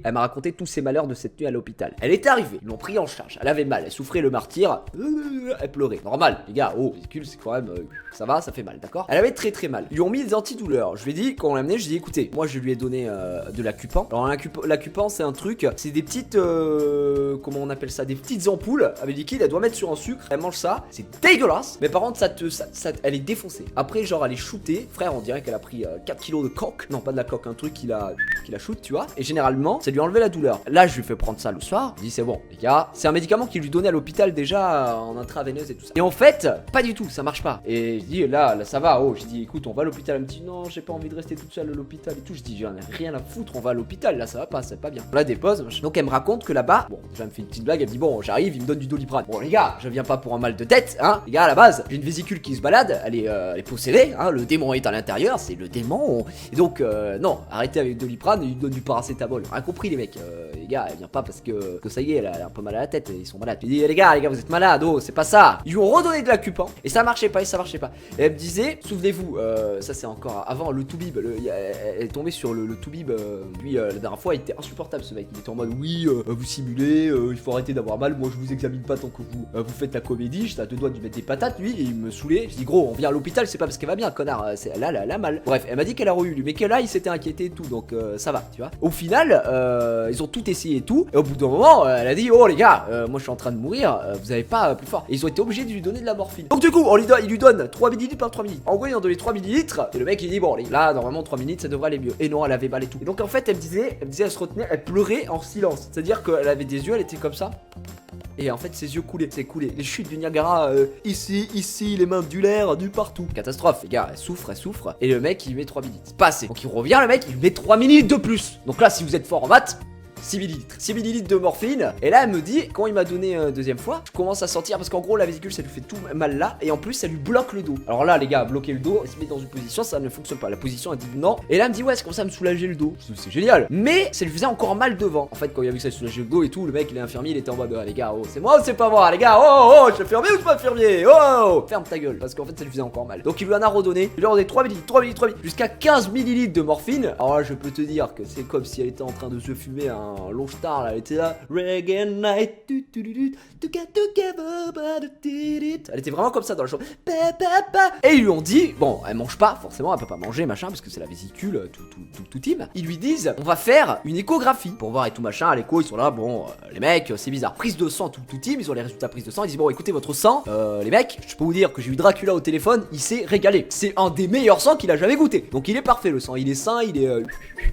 Elle m'a raconté tous ses malheurs de cette nuit à l'hôpital. Elle était arrivée, ils l'ont pris en charge, elle avait mal, elle souffrait le martyre, elle pleurait. Normal, les gars, oh, vésicule, c'est quand même, ça va, ça fait mal, d'accord? Elle avait très mal. Ils lui ont mis des antidouleurs. Je lui ai dit, quand on l'a amené, je lui ai dit, écoutez, moi je lui ai donné de l'Acupan. Alors l'Acupan, c'est un truc, c'est des petites, comment on appelle ça, des petites ampoules avec liquide, elle doit mettre sur un sucre, elle mange ça, c'est dégueulasse. Mais par contre, elle est défoncée. Après, genre, elle est shootée, frère, on dirait qu'elle a pris 4 kilos de coke. Non, pas de la coke, un truc qui la shoot, tu vois. Et généralement, ça lui a enlevé la douleur. Là, je lui fais prendre ça le soir. Je dis, c'est bon, les gars, c'est un médicament qu'il lui donnait à l'hôpital déjà en intraveineuse et tout ça. Et en fait, pas du tout, ça marche pas. Et je dis, là, ça va. Oh, je dis, écoute, on va à l'hôpital. Elle me dit, non, j'ai pas envie de rester toute seule à l'hôpital et tout. Je dis, j'en ai rien à foutre, on va à l'hôpital. Là, ça va pas, c'est pas bien. On la dépose. Donc, elle me raconte que là-bas, bon, déjà, elle me fait une petite blague. Elle me dit, bon, j'arrive, il me donne du Doliprane. Bon, les gars, je viens pas pour un mal de tête, hein. Les gars, à la base, j'ai une vésicule qui se balade. Elle est possédée, hein. Le démon est à l'intérieur, c'est le démon. Et donc, non, arrêtez avec le Doliprane, il lui donne du paracétamol. On a compris, les mecs. Les gars, elle vient pas parce que ça y est, elle a un peu mal à la tête, ils sont malades. Je dis, les gars, vous êtes malades, oh, c'est pas ça. Ils lui ont redonné de l'Acupan et ça marchait pas, Et elle me disait, souvenez-vous, ça c'est encore avant le Toubib, elle est tombée sur le Toubib, lui la dernière fois, il était insupportable ce mec. Il était en mode, oui, vous simulez, il faut arrêter d'avoir mal, moi je vous examine pas tant que vous faites la comédie, j'étais à deux doigts de lui mettre des patates, lui, et il me saoulait. Je dis, gros, on vient à l'hôpital, c'est pas parce qu'elle va bien, connard, elle a mal. Bref, elle m'a dit qu'elle a reçu, mais qu'elle là, il s'était inquiété et tout, donc ça va, tu vois. Au final, ils ont tout essayé et tout. Et au bout d'un moment, elle a dit, oh les gars, moi je suis en train de mourir, vous avez pas plus fort. Et ils ont été obligés de lui donner de la morphine. Donc du coup, il lui donne 3 ml par 3 ml. En gros, ils ont donné 3 ml. Et le mec il dit, bon, là, normalement 3 ml, ça devrait aller mieux. Et non, elle avait mal et tout. Et donc en fait, elle se retenait, elle pleurait en silence. C'est-à-dire qu'elle avait des yeux, elle était comme ça. Et en fait, ses yeux coulaient, c'est coulé. Les chutes du Niagara, ici, les mains du l'air, du partout. Catastrophe, les gars, elle souffre. Et le mec, il lui met 3 ml. C'est pas assez. Donc il revient, le mec, il lui met 3 ml de plus. Donc là, si vous êtes fort en maths, 6 ml. 6 ml de morphine. Et là, elle me dit, quand il m'a donné deuxième fois, je commence à sentir, parce qu'en gros, la vésicule, ça lui fait tout mal là. Et en plus, ça lui bloque le dos. Alors là, les gars, bloquer le dos, elle se met dans une position, ça ne fonctionne pas. La position, elle dit non. Et là, elle me dit, ouais, c'est comme ça me soulager le dos. C'est génial. Mais ça lui faisait encore mal devant. En fait, quand il a vu que ça lui soulageait le dos et tout, le mec, il est infirmier, il était en mode, les gars, oh, c'est moi ou c'est pas moi, les gars, oh, je suis infirmier ou je suis pas infirmier, oh, ferme ta gueule. Parce qu'en fait, ça lui faisait encore mal. Donc, il lui en a redonné. Il lui a redonné 3 ml, jusqu'à 15 ml de morphine. Alors là, je peux te dire que c'est comme si elle était en train de se fumer un long star. Elle était là, reggae night, elle était vraiment comme ça dans le show. Et ils lui ont dit, bon, elle mange pas, forcément, elle peut pas manger, machin, parce que c'est la vésicule, tout team. Ils lui disent, on va faire une échographie pour voir et tout machin. À l'écho, ils sont là, bon, les mecs, c'est bizarre. Prise de sang, tout team, ils ont les résultats prise de sang. Ils disent, bon, écoutez, votre sang, les mecs, je peux vous dire que j'ai eu Dracula au téléphone, il s'est régalé. C'est un des meilleurs sangs qu'il a jamais goûté. Donc il est parfait, le sang, il est sain, il est.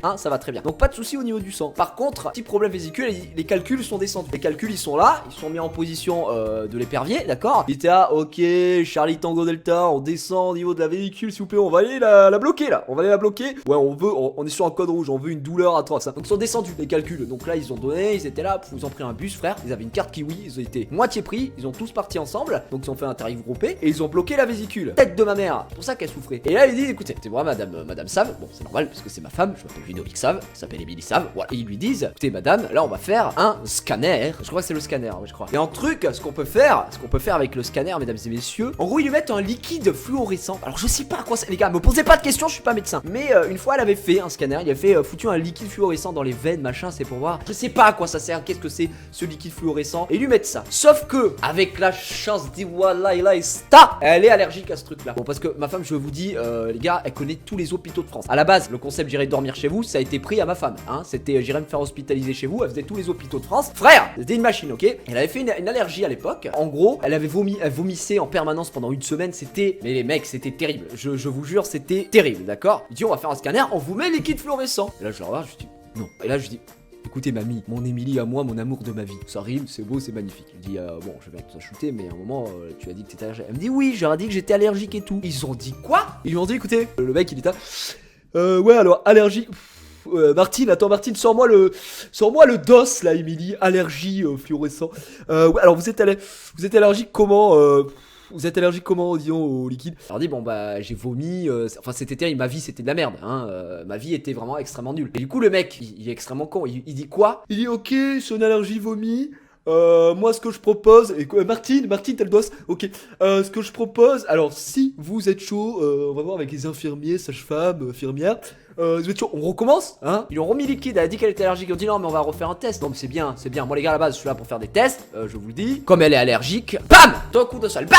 Hein, ça va très bien. Donc pas de souci au niveau du sang. Par contre, petit problème vésicule, les calculs sont descendus. Les calculs, ils sont là, ils sont mis en position de l'épervier, d'accord. Il était là, ok, Charlie Tango Delta, on descend au niveau de la vésicule, s'il vous plaît, on va aller la bloquer là. On va aller la bloquer. Ouais, on est sur un code rouge, on veut une douleur atroce. Donc ils sont descendus les calculs. Donc là, ils ont donné, ils étaient là, ils ont pris un bus, frère. Ils avaient une carte Kiwi, ils ont été moitié pris, ils ont tous parti ensemble. Donc ils ont fait un tarif groupé et ils ont bloqué la vésicule. Tête de ma mère, c'est pour ça qu'elle souffrait. Et là, il dit, écoutez, c'est moi, madame Save. Bon, c'est normal parce que c'est ma femme, je m'appelle Ludovic Save, ça s'appelle Emily Save. Voilà. Et ils lui disent, écoutez, madame, là, on va faire un scanner. Je crois que c'est le scanner, ouais, je crois. Et un truc, ce qu'on peut faire avec le scanner, mesdames et messieurs, en gros, ils lui mettent un liquide fluorescent. Alors, je sais pas à quoi c'est, les gars, me posez pas de questions, je suis pas médecin. Mais une fois, elle avait fait un scanner, il avait fait foutu un liquide fluorescent dans les veines, machin, c'est pour voir. Je sais pas à quoi ça sert, qu'est-ce que c'est ce liquide fluorescent. Et ils lui mettent ça. Sauf que, avec la chance d'Iwalaïla Sta, elle est allergique à ce truc-là. Bon, parce que ma femme, je vous dis, les gars, elle connaît tous les hôpitaux de France. À la base, le concept j'irai dormir chez vous, ça a été pris à ma femme. Hein, c'était j'irai me faire hospitaliser chez vous, elle faisait tous les hôpitaux de France. Frère, c'était une machine, ok. Elle avait fait une allergie à l'époque. En gros, elle vomissait en permanence pendant une semaine. C'était, mais les mecs, c'était terrible. Je vous jure, c'était terrible, d'accord. Il dit, on va faire un scanner, on vous met le liquide fluorescent. Et là, je le regarde, je dis, non. Et là, je dis, écoutez, mamie, mon Émilie à moi, mon amour de ma vie. Ça rime, c'est beau, c'est magnifique. Je dis, bon, je vais tout ça shooter, mais à un moment, tu as dit que t'étais allergique. Elle me dit, oui, j'aurais dit que j'étais allergique et tout. Ils ont dit quoi? Ils lui ont dit, écoutez, le mec, il était là, ouais, alors, allergie. Martine, attends, Martine, sors-moi le dos là, Émilie, allergie fluorescent. Ouais, alors vous êtes allergique comment Vous êtes allergique comment, disons, au liquide? Alors dit, bon bah j'ai vomi, enfin c'était terrible, ma vie c'était de la merde, hein, ma vie était vraiment extrêmement nulle. Et du coup le mec, il est extrêmement con, il dit quoi? Il dit ok, c'est une allergie vomi. Moi ce que je propose, et quoi, Martine, t'as le boss. Ok, ce que je propose, alors si vous êtes chaud, on va voir avec les infirmiers, sages-femmes, infirmières. Vous êtes chaud, on recommence, hein? Ils ont remis liquide, elle a dit qu'elle était allergique. Ils ont dit non, mais on va refaire un test. Non, mais c'est bien, c'est bien. Moi, les gars, à la base, je suis là pour faire des tests. Je vous le dis. Comme elle est allergique, bam! Toi, coup de sol, bam!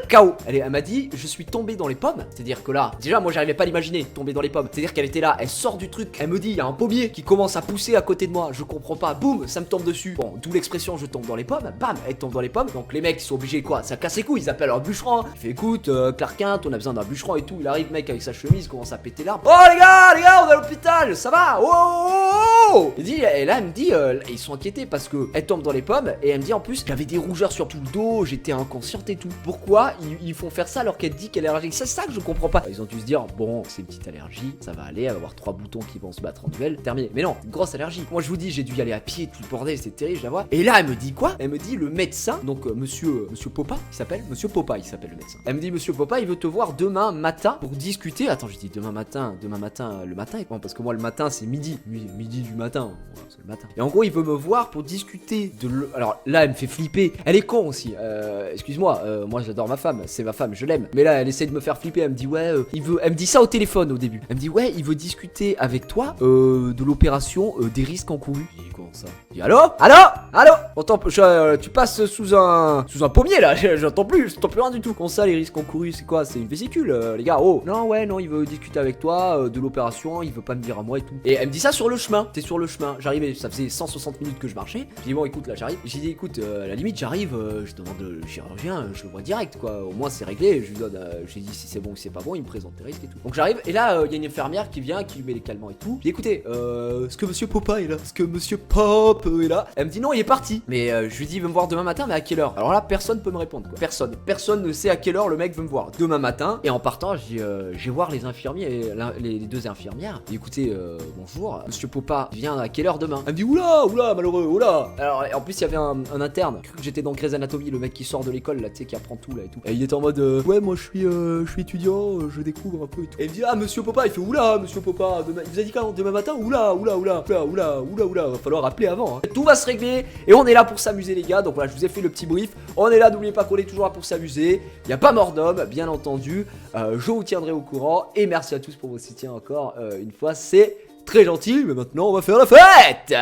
KO. Elle m'a dit, je suis tombé dans les pommes. C'est-à-dire que là, déjà, moi, j'arrivais pas à l'imaginer, tomber dans les pommes. C'est-à-dire qu'elle était là, elle sort du truc. Elle me dit, il y a un pommier qui commence à pousser à côté de moi. Je comprends pas. Boum, ça me tombe dessus. Bon, d'où l'expression, je tombe dans les pommes. Bam, elle tombe dans les pommes. Donc, les mecs, ils sont obligés, quoi? Ça casse les couilles. Ils appellent leur bûcheron. Il fait, écoute, Clark Kent, on a besoin d'un bûcheron et tout. Il arrive, mec, avec sa chemise, commence à péter l'arbre. Oh, les gars, à l'hôpital, ça va? Oh, oh, oh. Il dit, et là elle me dit, ils sont inquiétés parce que elle tombe dans les pommes et elle me dit en plus j'avais des rougeurs sur tout le dos, j'étais inconsciente et tout. Pourquoi ils font faire ça alors qu'elle dit qu'elle est allergique? C'est ça que je comprends pas. Ils ont dû se dire bon c'est une petite allergie, ça va aller, elle va avoir 3 boutons qui vont se battre en duel, terminé. Mais non, une grosse allergie. Moi je vous dis j'ai dû y aller à pied, tout le bordel, c'est terrible, je la vois. Et là elle me dit quoi? Elle me dit le médecin, donc monsieur Popa, il s'appelle Monsieur Popa, il s'appelle le médecin. Elle me dit Monsieur Popa, il veut te voir demain matin pour discuter. Attends, je dis demain matin, le matin. Parce que moi le matin c'est midi du matin, voilà, c'est le matin. Et en gros il veut me voir pour discuter de alors là elle me fait flipper, elle est con aussi, excuse-moi, moi j'adore ma femme, c'est ma femme, je l'aime. Mais là elle essaie de me faire flipper, elle me dit ouais, elle me dit ça au téléphone au début. Elle me dit ouais il veut discuter avec toi de l'opération des risques encourus. Je dis comment ça? Je dis allô tu passes sous un pommier là, j'entends plus rien du tout. Comment ça les risques encourus, c'est quoi? C'est une vésicule les gars? Oh non il veut discuter avec toi de l'opération, il veut pas me dire à moi et tout. Et elle me dit ça sur le chemin. T'es sur le chemin. J'arrivais, ça faisait 160 minutes que je marchais. Je dis bon écoute là j'arrive. J'ai dit écoute à la limite j'arrive, je demande le chirurgien, je le vois direct quoi. Au moins c'est réglé. Je lui donne, j'ai dit si c'est bon ou si c'est pas bon, il me présente les risques et tout. Donc j'arrive et là il y a une infirmière qui vient, qui lui met les calmants et tout. J'ai dit écoutez, est-ce que Monsieur Popa est là? Est-ce que Monsieur Pop est là? Elle me dit non il est parti. Mais je lui dis il veut me voir demain matin, mais à quelle heure? Alors là personne peut me répondre quoi. Personne ne sait à quelle heure le mec veut me voir demain matin. Et en partant je vais voir les infirmiers, les 2 infirmières. Et écoutez, bonjour, Monsieur Popa vient à quelle heure demain? Elle me dit oula, malheureux, oula. Alors en plus il y avait un interne, cru que j'étais dans Grey's Anatomy, le mec qui sort de l'école là, tu sais, qui apprend tout là et tout. Et il était en mode ouais moi je suis étudiant, je découvre un peu et tout. Et il me dit ah Monsieur Popa, il fait oula Monsieur Popa, demain, il vous a dit quand demain matin? Oula, va falloir appeler avant. Hein. Tout va se régler et on est là pour s'amuser les gars. Donc voilà, je vous ai fait le petit brief. On est là, n'oubliez pas qu'on est toujours là pour s'amuser. Il n'y a pas mort d'homme, bien entendu. Je vous tiendrai au courant et merci à tous pour vos soutiens encore une fois, c'est très gentil, mais maintenant on va faire la fête!